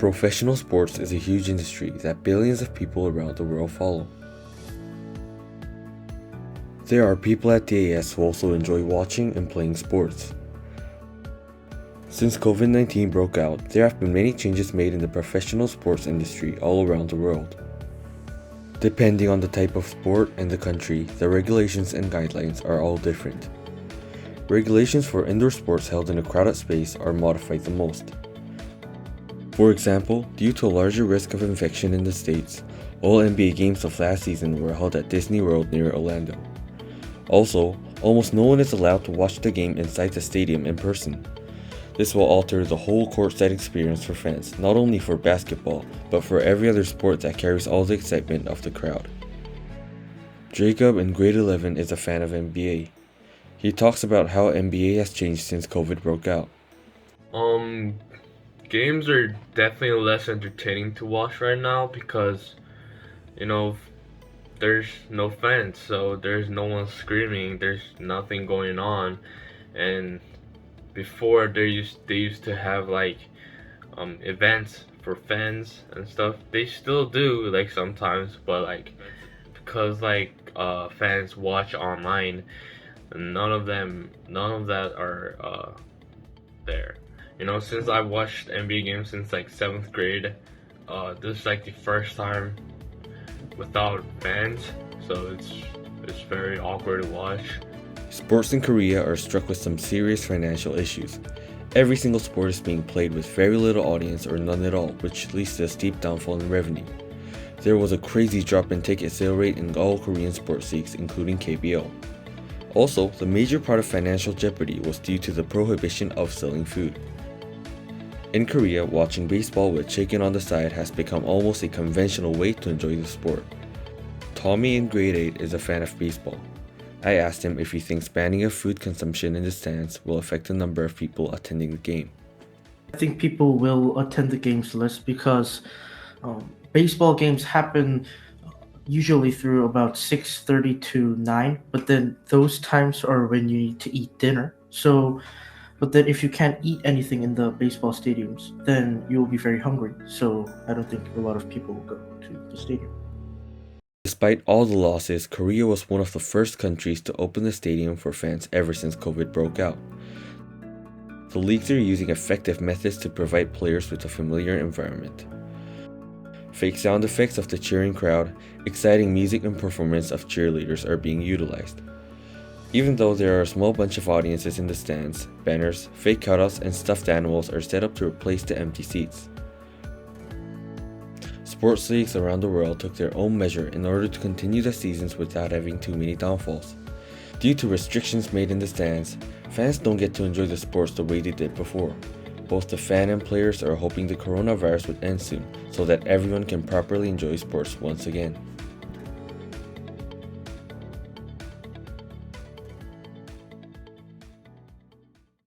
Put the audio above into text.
Professional sports is a huge industry that billions of people around the world follow. There are people at TAS who also enjoy watching and playing sports. Since COVID-19 broke out, there have been many changes made in the professional sports industry all around the world. Depending on the type of sport and the country, the regulations and guidelines are all different. Regulations for indoor sports held in a crowded space are modified the most. For example, due to a larger risk of infection in the States, all NBA games of last season were held at Disney World near Orlando. Also, almost no one is allowed to watch the game inside the stadium in person. This will alter the whole courtside experience for fans, not only for basketball, but for every other sport that carries all the excitement of the crowd. Jacob in grade 11 is a fan of NBA. He talks about how NBA has changed since COVID broke out. Games are definitely less entertaining to watch right now because, you know, there's no fans, so there's no one screaming, there's nothing going on. And before they used to have like events for fans and stuff. They still do like sometimes, but like because like fans watch online, none of that are there. You know, since I watched NBA games since like 7th grade, this is like the first time without fans, so it's very awkward to watch. Sports in Korea are struck with some serious financial issues. Every single sport is being played with very little audience or none at all, which leads to a steep downfall in revenue. There was a crazy drop in ticket sale rate in all Korean sports leagues, including KBO. Also, the major part of financial jeopardy was due to the prohibition of selling food. In Korea, watching baseball with chicken on the side has become almost a conventional way to enjoy the sport. Tommy in grade 8 is a fan of baseball. I asked him if he thinks banning of food consumption in the stands will affect the number of people attending the game. I think people will attend the games less because baseball games happen usually through about 6:30 to 9, but then those times are when you need to eat dinner. But then if you can't eat anything in the baseball stadiums, then you'll be very hungry. So I don't think a lot of people will go to the stadium. Despite all the losses, Korea was one of the first countries to open the stadium for fans ever since COVID broke out. The leagues are using effective methods to provide players with a familiar environment. Fake sound effects of the cheering crowd, exciting music and performance of cheerleaders are being utilized. Even though there are a small bunch of audiences in the stands, banners, fake cutouts, and stuffed animals are set up to replace the empty seats. Sports leagues around the world took their own measure in order to continue the seasons without having too many downfalls. Due to restrictions made in the stands, fans don't get to enjoy the sports the way they did before. Both the fan and players are hoping the coronavirus would end soon so that everyone can properly enjoy sports once again.